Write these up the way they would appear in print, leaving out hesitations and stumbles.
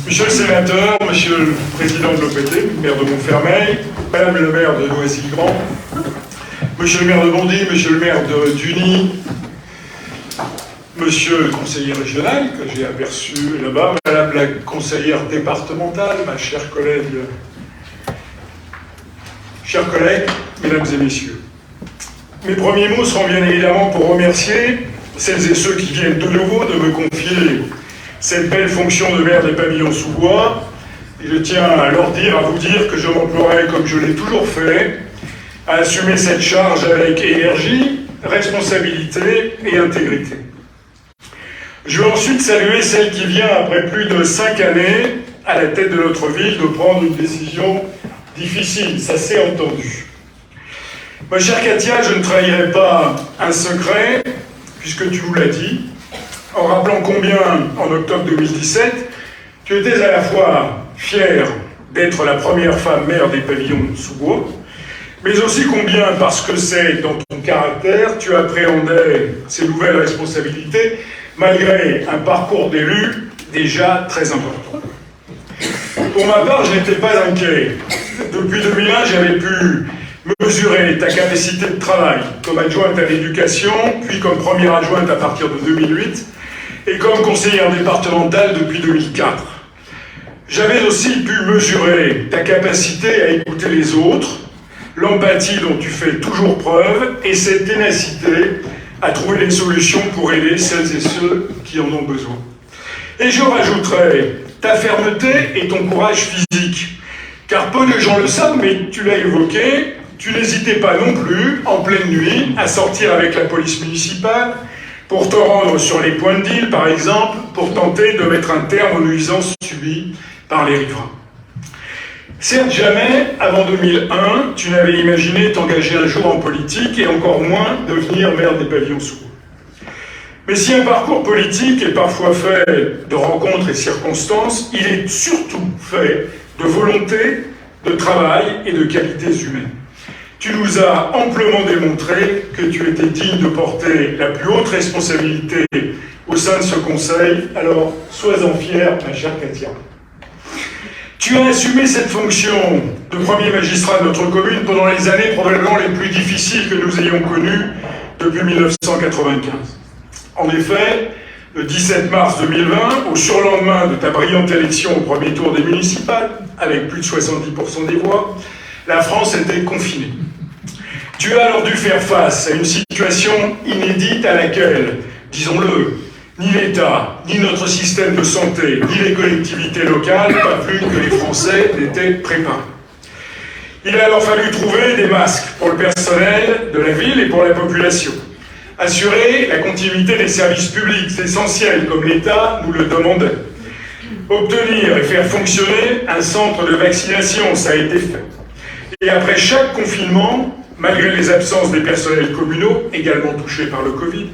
Monsieur le sénateur, monsieur le président de l'OPT, maire de Montfermeil, madame le maire de Noisy-le-Grand, monsieur le maire de Bondy, monsieur le maire de Duny, monsieur le conseiller régional que j'ai aperçu là-bas, madame la conseillère départementale, ma chère collègue, chers collègues, mesdames et messieurs. Mes premiers mots seront bien évidemment pour remercier celles et ceux qui viennent de nouveau de me confier cette belle fonction de maire des Pavillons-sous-Bois. Et je tiens à vous dire que je m'emploierai, comme je l'ai toujours fait, à assumer cette charge avec énergie, responsabilité et intégrité. Je veux ensuite saluer celle qui vient, après plus de 5 années, à la tête de notre ville, de prendre une décision difficile, ça s'est entendu. Ma chère Katia, je ne trahirai pas un secret, puisque tu nous l'as dit, en rappelant combien, en octobre 2017, tu étais à la fois fière d'être la première femme maire des Pavillons-sous-Bois, mais aussi combien, parce que c'est dans ton caractère, tu appréhendais ces nouvelles responsabilités, malgré un parcours d'élu déjà très important. Pour ma part, je n'étais pas inquiet. Depuis 2001, j'avais pu mesurer ta capacité de travail comme adjointe à l'éducation, puis comme première adjointe à partir de 2008, et comme conseillère départementale depuis 2004. J'avais aussi pu mesurer ta capacité à écouter les autres, l'empathie dont tu fais toujours preuve, et cette ténacité à trouver des solutions pour aider celles et ceux qui en ont besoin. Et je rajouterai ta fermeté et ton courage physique, car peu de gens le savent, mais tu l'as évoqué, tu n'hésitais pas non plus, en pleine nuit, à sortir avec la police municipale pour te rendre sur les points de deal, par exemple, pour tenter de mettre un terme aux nuisances subies par les riverains. Certes, jamais, avant 2001, tu n'avais imaginé t'engager un jour en politique et encore moins devenir maire des Pavillons-sous-Bois. Mais si un parcours politique est parfois fait de rencontres et circonstances, il est surtout fait de volonté, de travail et de qualités humaines. Tu nous as amplement démontré que tu étais digne de porter la plus haute responsabilité au sein de ce conseil, alors sois-en fière, ma chère Katia. Tu as assumé cette fonction de premier magistrat de notre commune pendant les années probablement les plus difficiles que nous ayons connues depuis 1995. En effet, le 17 mars 2020, au surlendemain de ta brillante élection au premier tour des municipales, avec plus de 70% des voix, la France était confinée. Tu as alors dû faire face à une situation inédite à laquelle, disons-le, ni l'État, ni notre système de santé, ni les collectivités locales, pas plus que les Français, n'étaient préparés. Il a alors fallu trouver des masques pour le personnel de la ville et pour la population. Assurer la continuité des services publics essentiels comme l'État nous le demandait. Obtenir et faire fonctionner un centre de vaccination, ça a été fait. Et après chaque confinement, malgré les absences des personnels communaux, également touchés par le Covid,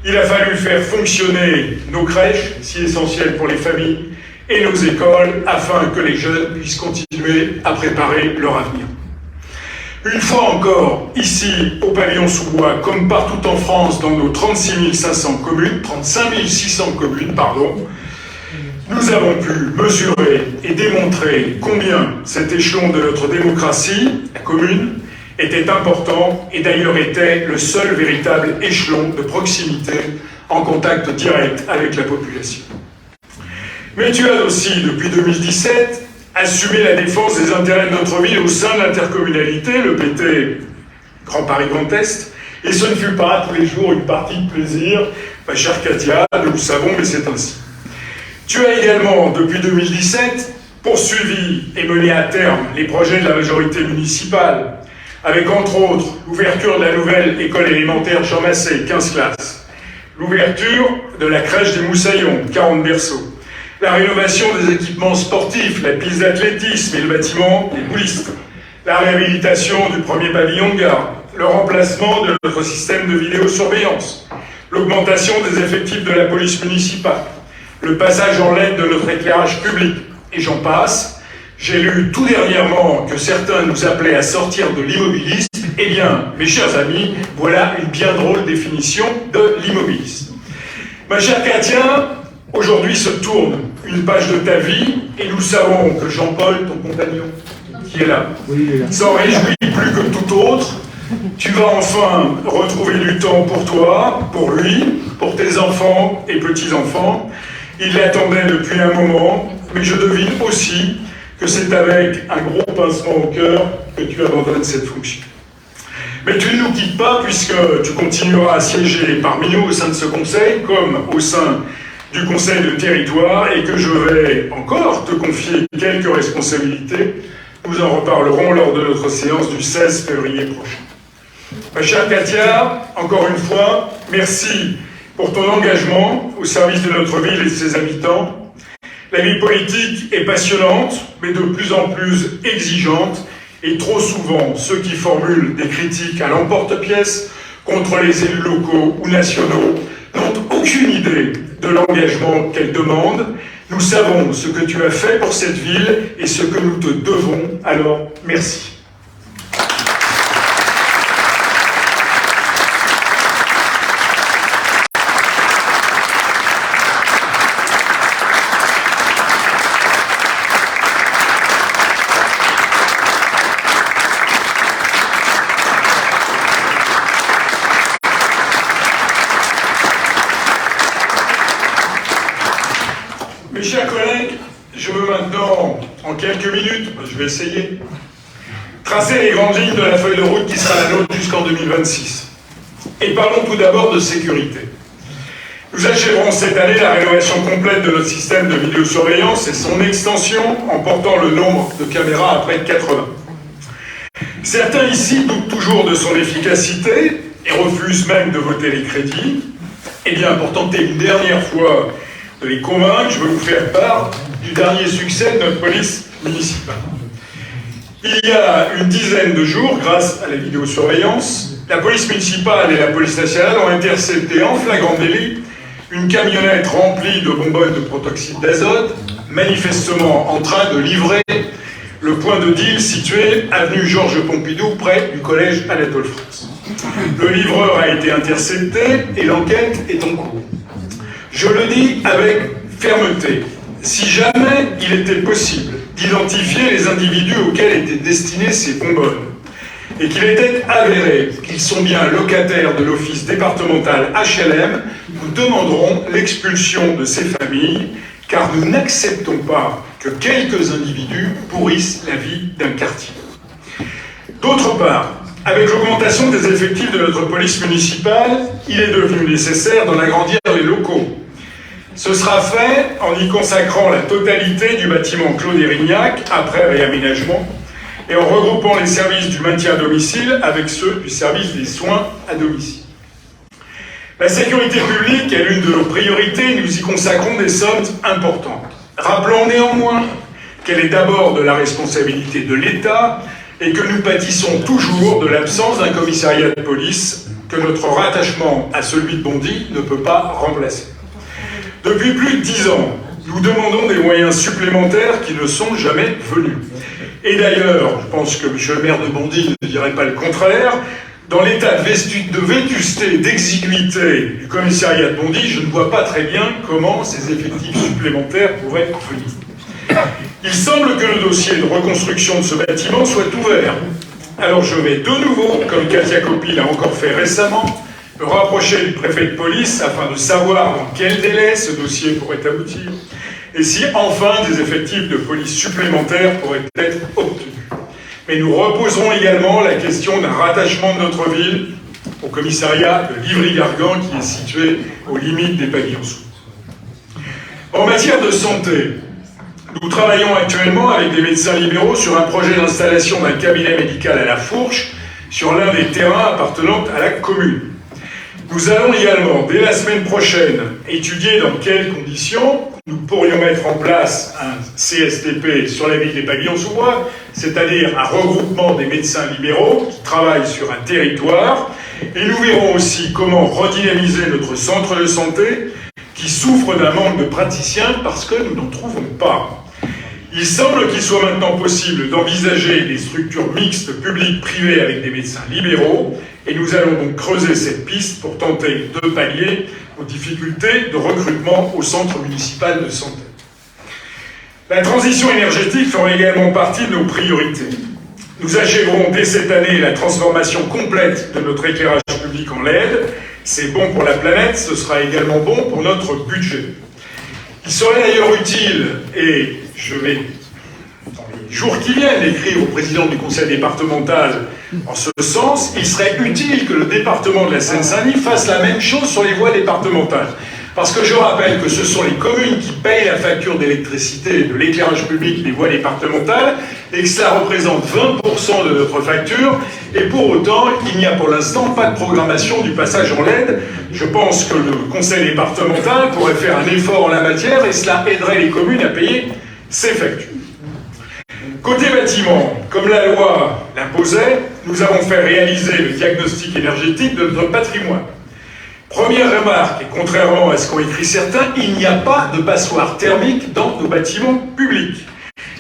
il a fallu faire fonctionner nos crèches, si essentielles pour les familles, et nos écoles, afin que les jeunes puissent continuer à préparer leur avenir. Une fois encore, ici, au Pavillons-sous-Bois, comme partout en France, dans nos 35 600 communes, nous avons pu mesurer et démontrer combien cet échelon de notre démocratie, la commune, était important et d'ailleurs était le seul véritable échelon de proximité en contact direct avec la population. Mais tu as aussi, depuis 2017, assumé la défense des intérêts de notre ville au sein de l'intercommunalité, le PT Grand Paris Grand Est, et ce ne fut pas tous les jours une partie de plaisir, ma chère Katia, nous le savons, mais c'est ainsi. Tu as également, depuis 2017, poursuivi et mené à terme les projets de la majorité municipale, avec entre autres l'ouverture de la nouvelle école élémentaire Jean Massé, 15 classes, l'ouverture de la crèche des Moussaillons, 40 berceaux, la rénovation des équipements sportifs, la piste d'athlétisme et le bâtiment des boulistes, la réhabilitation du premier pavillon de gare, le remplacement de notre système de vidéosurveillance, l'augmentation des effectifs de la police municipale, le passage en LED de notre éclairage public, et j'en passe. J'ai lu tout dernièrement que certains nous appelaient à sortir de l'immobilisme. Eh bien, mes chers amis, voilà une bien drôle définition de l'immobilisme. Ma chère Katia, aujourd'hui se tourne une page de ta vie, et nous savons que Jean-Paul, ton compagnon, qui est là, s'en réjouit plus que tout autre. Tu vas enfin retrouver du temps pour toi, pour lui, pour tes enfants et petits-enfants. Il l'attendait depuis un moment, mais je devine aussi que c'est avec un gros pincement au cœur que tu abandonnes cette fonction. Mais tu ne nous quittes pas, puisque tu continueras à siéger parmi nous au sein de ce conseil, comme au sein du conseil de territoire, et que je vais encore te confier quelques responsabilités. Nous en reparlerons lors de notre séance du 16 février prochain. Ma chère Katia, encore une fois, merci pour ton engagement au service de notre ville et de ses habitants. La vie politique est passionnante, mais de plus en plus exigeante, et trop souvent, ceux qui formulent des critiques à l'emporte-pièce contre les élus locaux ou nationaux n'ont aucune idée de l'engagement qu'elle demande. Nous savons ce que tu as fait pour cette ville et ce que nous te devons, alors merci. Mes chers collègues, je veux maintenant, en quelques minutes, je vais essayer, tracer les grandes lignes de la feuille de route qui sera la nôtre jusqu'en 2026. Et parlons tout d'abord de sécurité. Nous achèverons cette année la rénovation complète de notre système de vidéosurveillance et son extension en portant le nombre de caméras à près de 80. Certains ici doutent toujours de son efficacité et refusent même de voter les crédits. Eh bien, pour tenter une dernière fois de les convaincre, je veux vous faire part du dernier succès de notre police municipale. Il y a une dizaine de jours, grâce à la vidéosurveillance, la police municipale et la police nationale ont intercepté en flagrant délit une camionnette remplie de bonbonnes de protoxyde d'azote, manifestement en train de livrer le point de deal situé avenue Georges Pompidou, près du collège Anatole France. Le livreur a été intercepté et l'enquête est en cours. Je le dis avec fermeté, si jamais il était possible d'identifier les individus auxquels étaient destinées ces bonbonnes, et qu'il était avéré qu'ils sont bien locataires de l'office départemental HLM, nous demanderons l'expulsion de ces familles, car nous n'acceptons pas que quelques individus pourrissent la vie d'un quartier. D'autre part, avec l'augmentation des effectifs de notre police municipale, il est devenu nécessaire d'en agrandir les locaux. Ce sera fait en y consacrant la totalité du bâtiment Claude Érignac, après réaménagement, et en regroupant les services du maintien à domicile avec ceux du service des soins à domicile. La sécurité publique est l'une de nos priorités et nous y consacrons des sommes importantes. Rappelons néanmoins qu'elle est d'abord de la responsabilité de l'État et que nous pâtissons toujours de l'absence d'un commissariat de police que notre rattachement à celui de Bondy ne peut pas remplacer. Depuis plus de 10 ans, nous demandons des moyens supplémentaires qui ne sont jamais venus. Et d'ailleurs, je pense que M. le maire de Bondy ne dirait pas le contraire, dans l'état de vétusté et d'exiguïté du commissariat de Bondy, je ne vois pas très bien comment ces effectifs supplémentaires pourraient venir. Il semble que le dossier de reconstruction de ce bâtiment soit ouvert. Alors je vais de nouveau, comme Katia Coppi l'a encore fait récemment, me rapprocher du préfet de police afin de savoir dans quel délai ce dossier pourrait aboutir et si enfin des effectifs de police supplémentaires pourraient être obtenus. Mais nous reposerons également la question d'un rattachement de notre ville au commissariat de Livry-Gargan qui est situé aux limites des pavillons sous. En matière de santé, nous travaillons actuellement avec des médecins libéraux sur un projet d'installation d'un cabinet médical à La Fourche sur l'un des terrains appartenant à la commune. Nous allons également, dès la semaine prochaine, étudier dans quelles conditions nous pourrions mettre en place un CSTP sur la ville des Pavillons-sous-Bois, c'est-à-dire un regroupement des médecins libéraux qui travaillent sur un territoire. Et nous verrons aussi comment redynamiser notre centre de santé qui souffre d'un manque de praticiens parce que nous n'en trouvons pas. Il semble qu'il soit maintenant possible d'envisager des structures mixtes publiques-privées avec des médecins libéraux et nous allons donc creuser cette piste pour tenter de pallier aux difficultés de recrutement au centre municipal de santé. La transition énergétique fera également partie de nos priorités. Nous achèverons dès cette année la transformation complète de notre éclairage public en LED. C'est bon pour la planète, ce sera également bon pour notre budget. Il serait d'ailleurs utile, et je vais, dans les jours qui viennent, écrire au président du conseil départemental en ce sens, il serait utile que le département de la Seine-Saint-Denis fasse la même chose sur les voies départementales. Parce que je rappelle que ce sont les communes qui payent la facture d'électricité, de l'éclairage public des voies départementales, et que cela représente 20% de notre facture, et pour autant, il n'y a pour l'instant pas de programmation du passage en LED. Je pense que le conseil départemental pourrait faire un effort en la matière, et cela aiderait les communes à payer ces factures. Côté bâtiment, comme la loi l'imposait, nous avons fait réaliser le diagnostic énergétique de notre patrimoine. Première remarque, et contrairement à ce qu'ont écrit certains, il n'y a pas de passoire thermique dans nos bâtiments publics.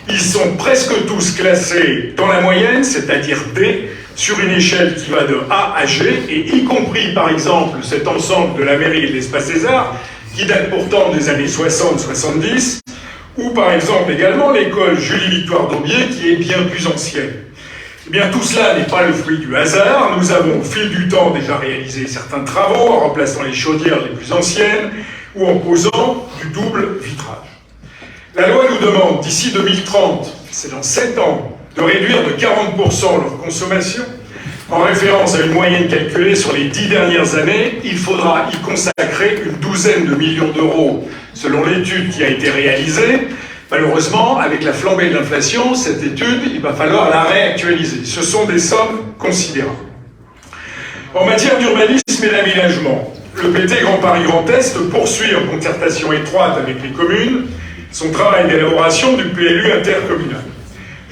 Ils sont presque tous classés dans la moyenne, c'est-à-dire D, sur une échelle qui va de A à G, et y compris par exemple cet ensemble de la mairie et de l'espace César, qui date pourtant des années 60-70, ou par exemple également l'école Julie-Victoire d'Aubier, qui est bien plus ancienne. Eh bien, tout cela n'est pas le fruit du hasard. Nous avons, au fil du temps, déjà réalisé certains travaux en remplaçant les chaudières les plus anciennes ou en posant du double vitrage. La loi nous demande, d'ici 2030, c'est dans 7 ans, de réduire de 40% leur consommation. En référence à une moyenne calculée sur les 10 dernières années, il faudra y consacrer une douzaine de millions d'euros, selon l'étude qui a été réalisée. Malheureusement, avec la flambée de l'inflation, cette étude, il va falloir la réactualiser. Ce sont des sommes considérables. En matière d'urbanisme et d'aménagement, le PT Grand Paris Grand Est poursuit en concertation étroite avec les communes son travail d'élaboration du PLU intercommunal.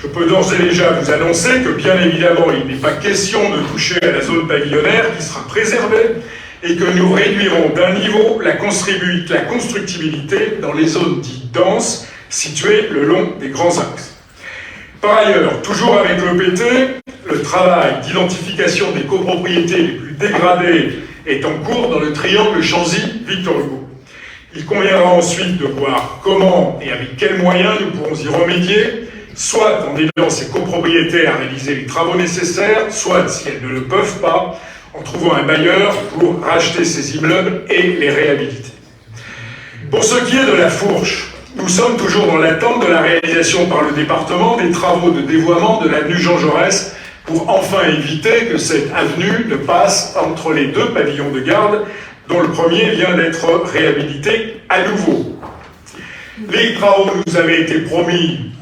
Je peux d'ores et déjà vous annoncer que, bien évidemment, il n'est pas question de toucher à la zone pavillonnaire qui sera préservée et que nous réduirons d'un niveau la constructibilité dans les zones dites denses, situés le long des grands axes. Par ailleurs, toujours avec le PT, le travail d'identification des copropriétés les plus dégradées est en cours dans le triangle Chanzy-Victor Hugo. Il conviendra ensuite de voir comment et avec quels moyens nous pourrons y remédier, soit en aidant ces copropriétés à réaliser les travaux nécessaires, soit, si elles ne le peuvent pas, en trouvant un bailleur pour racheter ces immeubles et les réhabiliter. Pour ce qui est de la fourche, nous sommes toujours dans l'attente de la réalisation par le département des travaux de dévoiement de l'avenue Jean Jaurès pour enfin éviter que cette avenue ne passe entre les deux pavillons de garde dont le premier vient d'être réhabilité à nouveau. Les travaux nous avaient été promis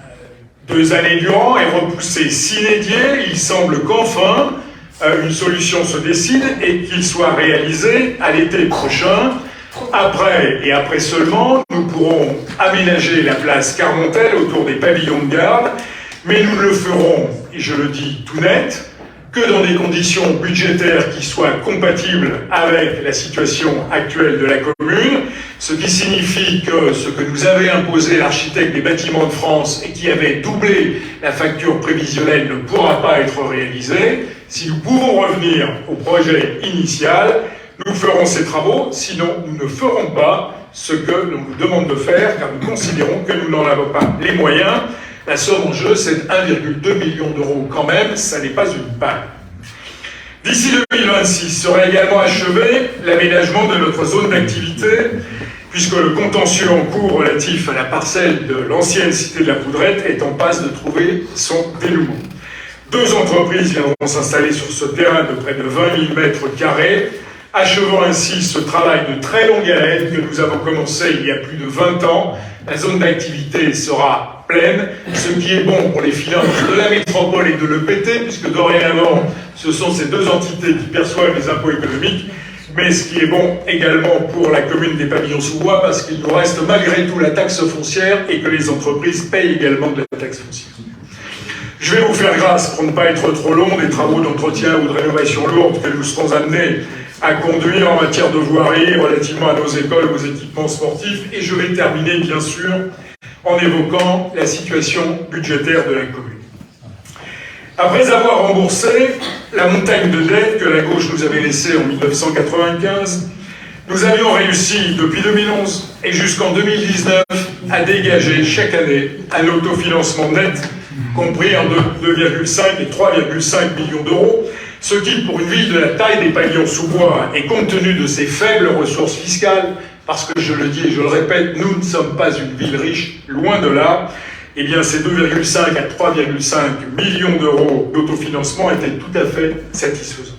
2 années durant et repoussés sine die. Il semble qu'enfin une solution se décide et qu'il soit réalisé à l'été prochain. Après seulement, nous pourrons aménager la place Carmontel autour des pavillons de garde, mais nous ne le ferons, et je le dis tout net, que dans des conditions budgétaires qui soient compatibles avec la situation actuelle de la commune, ce qui signifie que ce que nous avait imposé l'architecte des bâtiments de France et qui avait doublé la facture prévisionnelle ne pourra pas être réalisé. Si nous pouvons revenir au projet initial, nous ferons ces travaux, sinon nous ne ferons pas ce que l'on nous demande de faire, car nous considérons que nous n'en avons pas les moyens. La somme en jeu, c'est 1,2 million d'euros quand même, ça n'est pas une paille. D'ici 2026 sera également achevé l'aménagement de notre zone d'activité, puisque le contentieux en cours relatif à la parcelle de l'ancienne cité de la Poudrette est en passe de trouver son dénouement. 2 entreprises viendront s'installer sur ce terrain de près de 20 000 mètres carrés, achevant ainsi ce travail de très longue haleine que nous avons commencé il y a plus de 20 ans. La zone d'activité sera pleine, ce qui est bon pour les finances de la métropole et de l'EPT, puisque dorénavant, ce sont ces 2 entités qui perçoivent les impôts économiques, mais ce qui est bon également pour la commune des Pavillons-sous-Bois, parce qu'il nous reste malgré tout la taxe foncière et que les entreprises payent également de la taxe foncière. Je vais vous faire grâce, pour ne pas être trop long, des travaux d'entretien ou de rénovation lourde que nous serons amenés à conduire en matière de voirie relativement à nos écoles, aux équipements sportifs. Et je vais terminer, bien sûr, en évoquant la situation budgétaire de la commune. Après avoir remboursé la montagne de dettes que la gauche nous avait laissée en 1995, nous avions réussi, depuis 2011 et jusqu'en 2019, à dégager chaque année un autofinancement net compris entre 2,5 et 3,5 millions d'euros, ce qui, pour une ville de la taille des Pavillons-sous-Bois, et compte tenu de ses faibles ressources fiscales, parce que je le dis et je le répète, nous ne sommes pas une ville riche, loin de là, eh bien ces 2,5 à 3,5 millions d'euros d'autofinancement étaient tout à fait satisfaisants.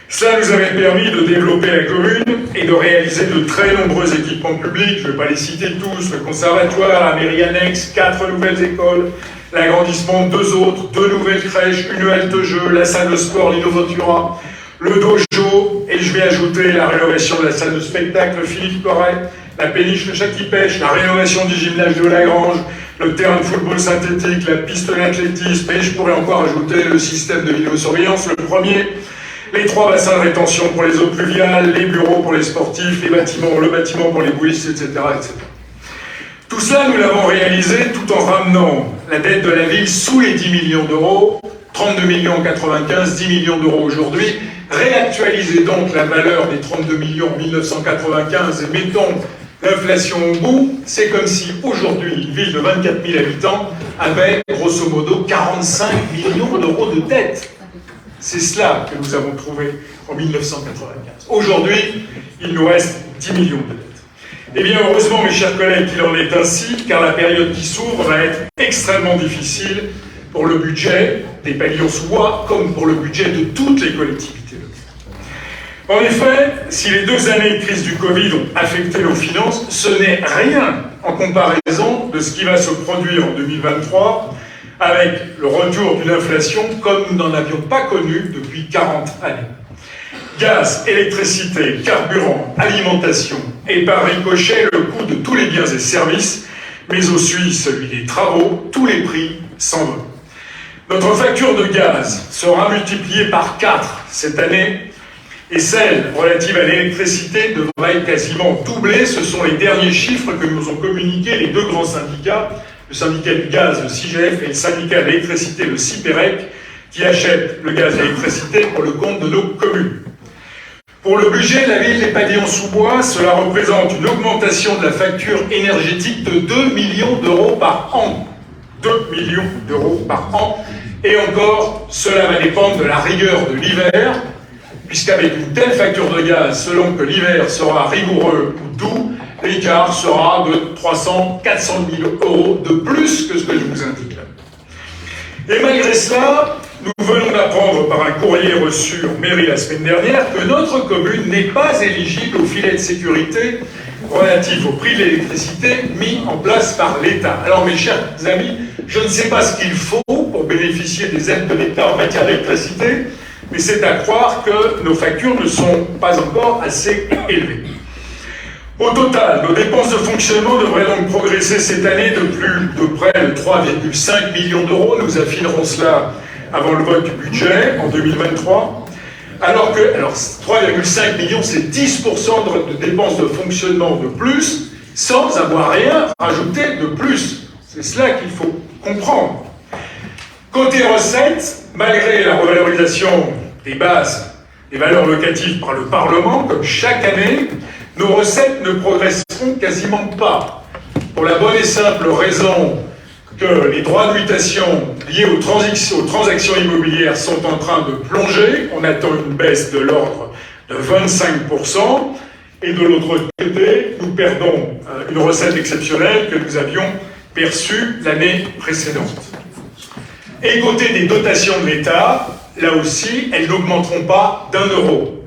Cela nous avait permis de développer la commune et de réaliser de très nombreux équipements publics, je ne vais pas les citer tous, le conservatoire, la mairie annexe, 4 nouvelles écoles, l'agrandissement de 2 autres, 2 nouvelles crèches, une halte-jeu, la salle de sport, l'Innoventura, le dojo, et je vais ajouter la rénovation de la salle de spectacle Philippe Corret, la péniche de Châty-Pêche, la rénovation du gymnase de Lagrange, le terrain de football synthétique, la piste d'athlétisme, et je pourrais encore ajouter le système de vidéosurveillance, le premier, les 3 bassins de rétention pour les eaux pluviales, les bureaux pour les sportifs, le bâtiment pour les boulistes, etc., etc. Tout cela, nous l'avons réalisé tout en ramenant la dette de la ville sous les 10 millions d'euros, 32 millions en 95, 10 millions d'euros aujourd'hui. Réactualiser donc la valeur des 32 millions en 1995 et mettons l'inflation au bout, c'est comme si aujourd'hui une ville de 24 000 habitants avait grosso modo 45 millions d'euros de dette. C'est cela que nous avons trouvé en 1995. Aujourd'hui, il nous reste 10 millions de dettes. Eh bien, heureusement, mes chers collègues, qu'il en est ainsi, car la période qui s'ouvre va être extrêmement difficile pour le budget des Pavillons-sous-Bois, comme pour le budget de toutes les collectivités locales. En effet, si les 2 années de crise du Covid ont affecté nos finances, ce n'est rien en comparaison de ce qui va se produire en 2023, avec le retour d'une inflation comme nous n'en avions pas connu depuis 40 années. Gaz, électricité, carburant, alimentation, et par ricochet le coût de tous les biens et services, mais aussi celui des travaux, tous les prix s'envolent. Notre facture de gaz sera multipliée par 4 cette année, et celle relative à l'électricité devrait quasiment doubler. Ce sont les derniers chiffres que nous ont communiqués les 2 grands syndicats, le syndicat du gaz, le CIGF, et le syndicat de l'électricité, le CIPEREC, qui achètent le gaz et l'électricité pour le compte de nos communes. Pour le budget de la ville des Pavillons-sous-Bois, cela représente une augmentation de la facture énergétique de 2 millions d'euros par an. 2 millions d'euros par an. Et encore, cela va dépendre de la rigueur de l'hiver, puisqu'avec une telle facture de gaz, selon que l'hiver sera rigoureux ou doux, l'écart sera de 300 400 000 euros de plus que ce que je vous indique là. Et malgré cela, nous venons d'apprendre par un courrier reçu en mairie la semaine dernière que notre commune n'est pas éligible au filet de sécurité relatif au prix de l'électricité mis en place par l'État. Alors mes chers amis, je ne sais pas ce qu'il faut pour bénéficier des aides de l'État en matière d'électricité, mais c'est à croire que nos factures ne sont pas encore assez élevées. Au total, nos dépenses de fonctionnement devraient donc progresser cette année de près de 3,5 millions d'euros. Nous affinerons cela avant le vote du budget en 2023. Alors 3,5 millions, c'est 10% de dépenses de fonctionnement de plus, sans avoir rien rajouté de plus. C'est cela qu'il faut comprendre. Côté recettes, malgré la revalorisation des bases des valeurs locatives par le Parlement, comme chaque année, nos recettes ne progresseront quasiment pas. Pour la bonne et simple raison que les droits de mutation liés aux transactions immobilières sont en train de plonger. On attend une baisse de l'ordre de 25%. Et de l'autre côté, nous perdons une recette exceptionnelle que nous avions perçue l'année précédente. Et côté des dotations de l'État, là aussi, elles n'augmenteront pas d'1 €.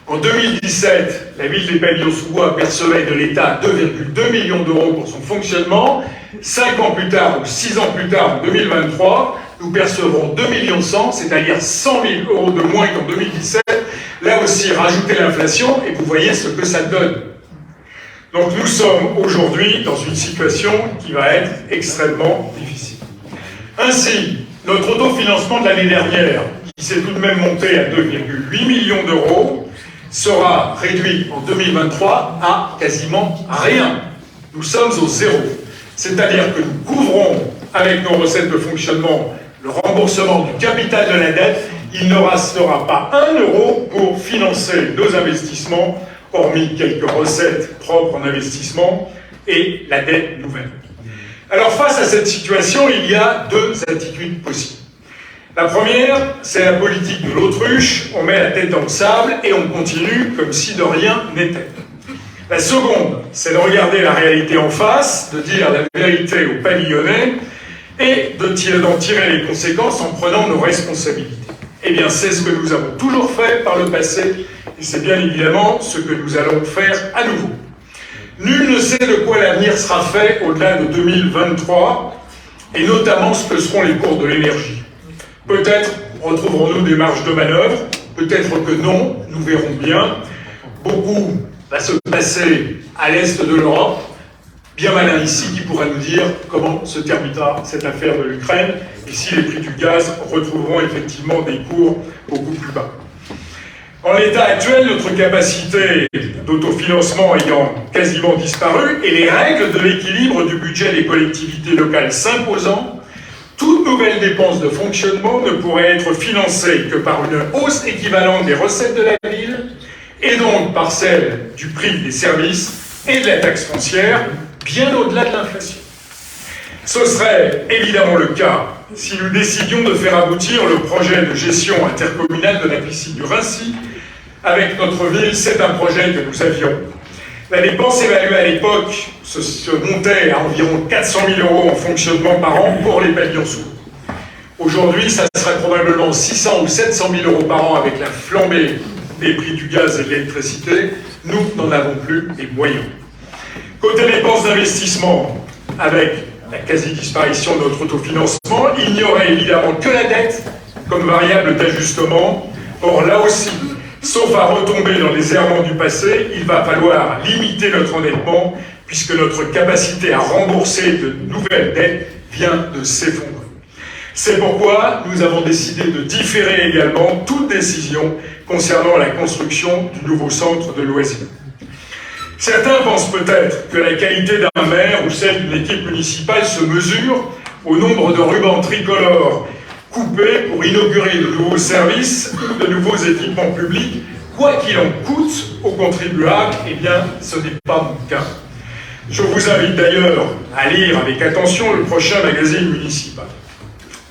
En 2017, la ville des Pavillons-sous-Bois percevait de l'État 2,2 millions d'euros pour son fonctionnement. 5 ans plus tard, ou 6 ans plus tard, en 2023, nous percevrons 2,1 millions, c'est-à-dire 100 000 euros de moins qu'en 2017. Là aussi, rajoutez l'inflation et vous voyez ce que ça donne. Donc nous sommes aujourd'hui dans une situation qui va être extrêmement difficile. Ainsi, notre autofinancement de l'année dernière, qui s'est tout de même monté à 2,8 millions d'euros, sera réduit en 2023 à quasiment rien. Nous sommes au zéro. C'est-à-dire que nous couvrons avec nos recettes de fonctionnement le remboursement du capital de la dette. Il ne restera pas 1 € pour financer nos investissements, hormis quelques recettes propres en investissement. et la dette nouvelle. Alors face à cette situation, il y a deux attitudes possibles. La première, c'est la politique de l'autruche, on met la tête dans le sable et on continue comme si de rien n'était. La seconde, c'est de regarder la réalité en face, de dire la vérité aux pavillonnais et d'en tirer les conséquences en prenant nos responsabilités. Eh bien, c'est ce que nous avons toujours fait par le passé et c'est bien évidemment ce que nous allons faire à nouveau. Nul ne sait de quoi l'avenir sera fait au-delà de 2023 et notamment ce que seront les cours de l'énergie. Peut-être retrouverons-nous des marges de manœuvre, peut-être que non, nous verrons bien. Beaucoup va se passer à l'est de l'Europe, bien malin ici qui pourra nous dire comment se terminera cette affaire de l'Ukraine et si les prix du gaz retrouveront effectivement des cours beaucoup plus bas. En l'état actuel, notre capacité d'autofinancement ayant quasiment disparu et les règles de l'équilibre du budget des collectivités locales s'imposant, toute nouvelle dépense de fonctionnement ne pourrait être financée que par une hausse équivalente des recettes de la ville et donc par celle du prix des services et de la taxe foncière, bien au-delà de l'inflation. Ce serait évidemment le cas si nous décidions de faire aboutir le projet de gestion intercommunale de la piscine du Rincy. Avec notre ville, c'est un projet que nous avions. La dépense évaluée à l'époque se montait à environ 400 000 € en fonctionnement par an pour les pavillons sourds. Aujourd'hui, ça serait probablement 600 ou 700 000 € par an avec la flambée des prix du gaz et de l'électricité. Nous n'en avons plus les moyens. Côté dépenses d'investissement, avec la quasi-disparition de notre autofinancement, il n'y aurait évidemment que la dette comme variable d'ajustement. Or, là aussi, sauf à retomber dans les errements du passé, il va falloir limiter notre endettement puisque notre capacité à rembourser de nouvelles dettes vient de s'effondrer. C'est pourquoi nous avons décidé de différer également toute décision concernant la construction du nouveau centre de loisirs. Certains pensent peut-être que la qualité d'un maire ou celle d'une équipe municipale se mesure au nombre de rubans tricolores coupés pour inaugurer de nouveaux services ou de nouveaux équipements publics, quoi qu'il en coûte aux contribuables. Eh bien, ce n'est pas mon cas. Je vous invite d'ailleurs à lire avec attention le prochain magazine municipal.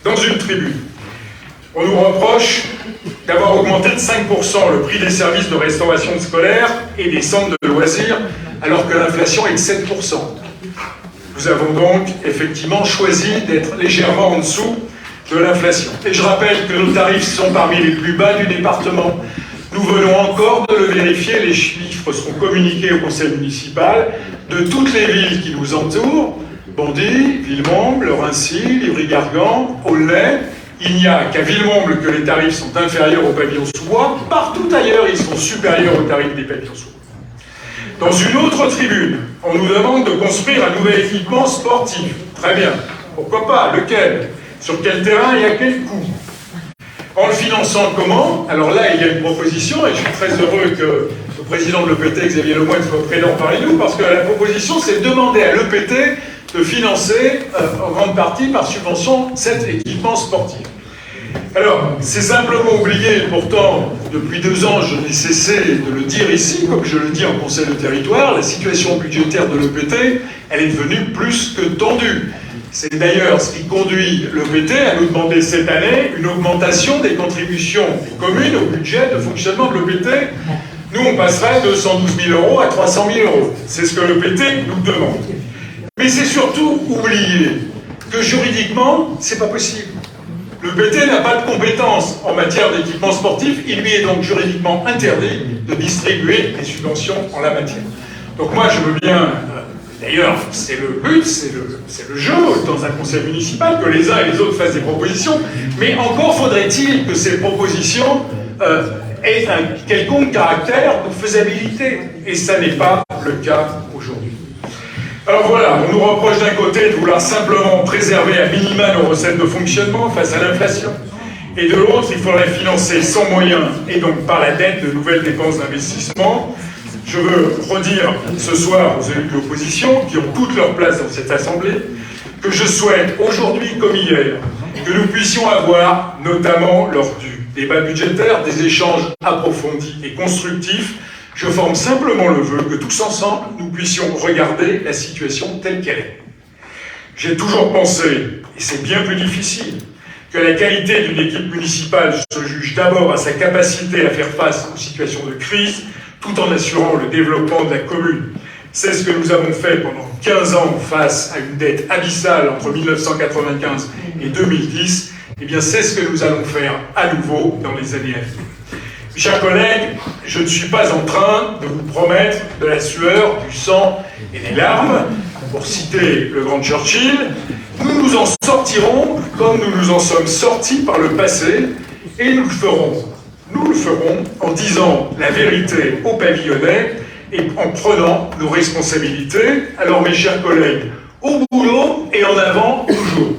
Dans une tribune, on nous reproche d'avoir augmenté de 5% le prix des services de restauration scolaire et des centres de loisirs, alors que l'inflation est de 7%. Nous avons donc effectivement choisi d'être légèrement en dessous de l'inflation. Et je rappelle que nos tarifs sont parmi les plus bas du département. Nous venons encore de le vérifier, les chiffres seront communiqués au conseil municipal de toutes les villes qui nous entourent, Bondy, Villemomble, Rincy, Livry-Gargan, Aulnay. Il n'y a qu'à Villemomble que les tarifs sont inférieurs aux pavillons sous-bois. Partout ailleurs, ils sont supérieurs aux tarifs des pavillons sous-bois. Dans une autre tribune, on nous demande de construire un nouvel équipement sportif. Très bien. Pourquoi pas? Lequel? Sur quel terrain et à quel coût? En le finançant comment? Alors là, il y a une proposition, et je suis très heureux que le président de l'EPT, Xavier Lemoine, soit présent parmi nous, parce que la proposition, c'est de demander à l'EPT de financer en grande partie par subvention cet équipement sportif. Alors, c'est simplement oublié, et pourtant, depuis 2 ans, je n'ai cessé de le dire ici, comme je le dis en conseil de territoire, la situation budgétaire de l'EPT, elle est devenue plus que tendue. C'est d'ailleurs ce qui conduit l'EPT à nous demander cette année une augmentation des contributions des communes au budget de fonctionnement de l'EPT. Nous, on passerait de 112 000 € à 300 000 €. C'est ce que l'EPT nous demande. Mais c'est surtout oublier que juridiquement, c'est pas possible. Le PT n'a pas de compétences en matière d'équipement sportif, il lui est donc juridiquement interdit de distribuer des subventions en la matière. Donc moi je veux bien, d'ailleurs c'est le but, c'est le jeu dans un conseil municipal, que les uns et les autres fassent des propositions, mais encore faudrait-il que ces propositions aient un quelconque caractère de faisabilité, et ça n'est pas le cas aujourd'hui. Alors voilà, on nous reproche d'un côté de vouloir simplement préserver à minima nos recettes de fonctionnement face à l'inflation, et de l'autre, il faudrait financer sans moyens, et donc par la dette, de nouvelles dépenses d'investissement. Je veux redire ce soir aux élus de l'opposition, qui ont toute leur place dans cette assemblée, que je souhaite aujourd'hui comme hier, que nous puissions avoir, notamment lors du débat budgétaire, des échanges approfondis et constructifs Je forme simplement le vœu que tous ensemble, nous puissions regarder la situation telle qu'elle est. J'ai toujours pensé, et c'est bien plus difficile, que la qualité d'une équipe municipale se juge d'abord à sa capacité à faire face aux situations de crise, tout en assurant le développement de la commune. C'est ce que nous avons fait pendant 15 ans face à une dette abyssale entre 1995 et 2010. Eh bien, c'est ce que nous allons faire à nouveau dans les années à venir. Mes chers collègues, je ne suis pas en train de vous promettre de la sueur, du sang et des larmes. Pour citer le grand Churchill, nous nous en sortirons comme nous nous en sommes sortis par le passé, et nous le ferons. Nous le ferons en disant la vérité aux Pavillonnais et en prenant nos responsabilités. Alors mes chers collègues, au boulot et en avant toujours.